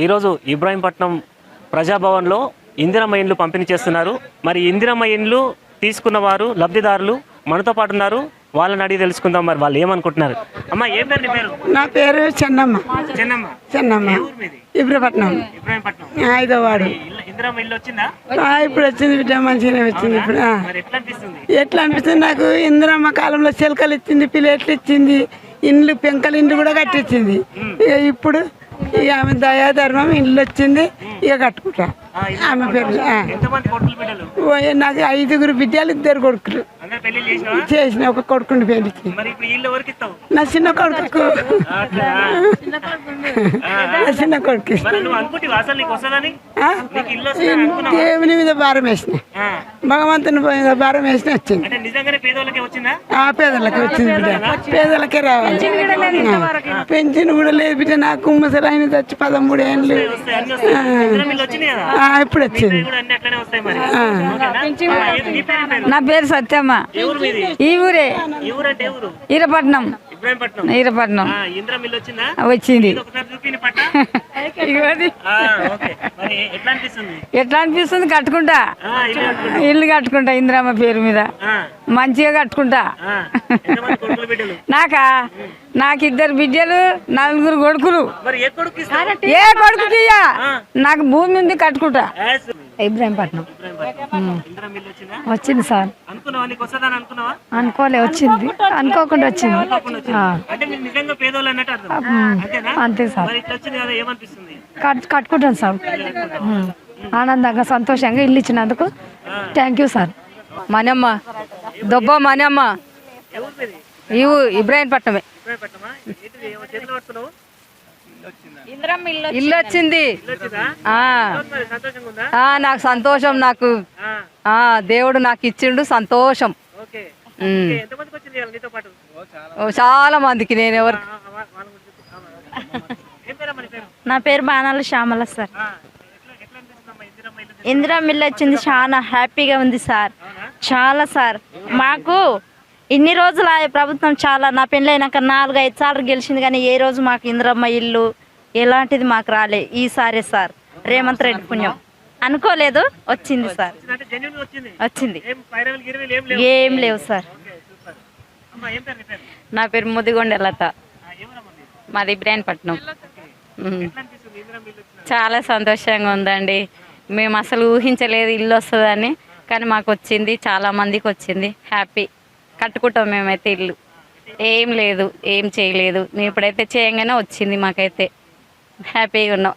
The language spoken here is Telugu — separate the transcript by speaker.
Speaker 1: ఈరోజు ఇబ్రాహీంపట్నం ప్రజాభవన్లో ఇందిరమ్మ ఇండ్లు పంపిణీ చేస్తున్నారు. మరి ఇందిరమ్మ ఇండ్లు తీసుకున్న వారు లబ్ధిదారులు మనతో పాటు ఉన్నారు. వాళ్ళని అడిగి తెలుసుకుందాం మరి వాళ్ళు ఏమనుకుంటున్నారు. అమ్మ ఏం పేరు నీ పేరు?
Speaker 2: నా పేరు చెన్నమ్మ.
Speaker 1: చెన్నమ్మ.
Speaker 2: చెన్నమ్మ ఇబ్రాహీంపట్నం 5వ వార్డు.
Speaker 1: ఇందిరమ్మ ఇల్లు వచ్చిందా?
Speaker 2: ఇప్పుడు వచ్చింది బిడ్డ, మంచిగానే వచ్చింది. ఇప్పుడు ఎట్లా అనిపిస్తుంది నాకు? ఇందిరమ్మ కాలంలో చిలకలు ఇచ్చింది, ప్లేట్లు ఇచ్చింది, ఇండ్లు పెంకల ఇండ్లు కూడా కట్టించింది. ఇక ఇప్పుడు ఇక ఆమె దయాధర్మం ఇల్లు వచ్చింది, ఇక కట్టుకుంటా. ఆమె పేరు నాకు 5గురు బిడ్డలు, 2 కొడుకులు చేసిన. ఒక కొడుకుని పెళ్లికి నా చిన్న కొడుకు చిన్న కొడుకు దేవుని మీద భారం వేసిన, భగవంతుని మీద భారం వేసిన వచ్చింది. పేదలకి వచ్చింది బిడ్డ, పేదలకే రావాలి. పెన్షన్ కూడా లేదు బిడ్డ. నాకు ముసలాయన వచ్చి 13 ఏళ్ళు ఇప్పుడు వచ్చింది.
Speaker 3: నా పేరు సత్యమ్మ. ఈ ఊరే ఈరపట్నం. వచ్చింది. ఎట్లా అనిపిస్తుంది? కట్టుకుంటా, ఇల్లు కట్టుకుంటా ఇందిరమ్మ పేరు మీద మంచిగా కట్టుకుంటా. నాకు 2 బిడ్డలు, 4 కొడుకులు. ఏ కొడుకుకి నాకు భూమి ఉంది, కట్టుకుంటా. ఇబ్రాహీంపట్నం వచ్చింది సార్. అనుకోలే, వచ్చింది. అనుకోకుండా వచ్చింది. అంతే సార్. కట్టుకుంటాను సార్. ఆనందంగా సంతోషంగా ఇల్లు ఇచ్చినందుకు థ్యాంక్ యూ సార్. మనమ్మ దొబ్బ మనమ్మ ఇబ్రాహీంపట్నమే. ఇల్లు వచ్చింది. నాకు సంతోషం. నాకు దేవుడు నాకు ఇచ్చిండు సంతోషం. చాలా మందికి. నేను ఎవరు?
Speaker 4: నా పేరు బాణాల శ్యామల సార్. ఇందిరమ్మ ఇల్లు వచ్చింది, చాలా హ్యాపీగా ఉంది సార్. చాలా సార్. మాకు ఇన్ని రోజులు ప్రభుత్వం చాలా, నా పెళ్ళైనాక 4-5 సార్లు గెలిచింది, కానీ ఏ రోజు మాకు ఇందిరమ్మ ఇల్లు ఎలాంటిది మాకు రాలే. ఈసారి సార్ రేవంత్ రెడ్డి పుణ్యం. అనుకోలేదు, వచ్చింది సార్. వచ్చింది. ఏం లేవు సార్.
Speaker 3: నా పేరు ముదిగొండ లత. మాది ఇబ్రాహీంపట్నం. చాలా సంతోషంగా ఉందండి. మేము అసలు ఊహించలేదు ఇల్లు వస్తుందని, కానీ మాకు వచ్చింది. చాలా మందికి వచ్చింది. హ్యాపీ. కట్టుకుంటాం మేమైతే ఇల్లు. ఏం లేదు, ఏం చేయలేదు. మేము ఇప్పుడైతే చేయంగానే వచ్చింది. మాకైతే హ్యాపీగా ఉన్నాం.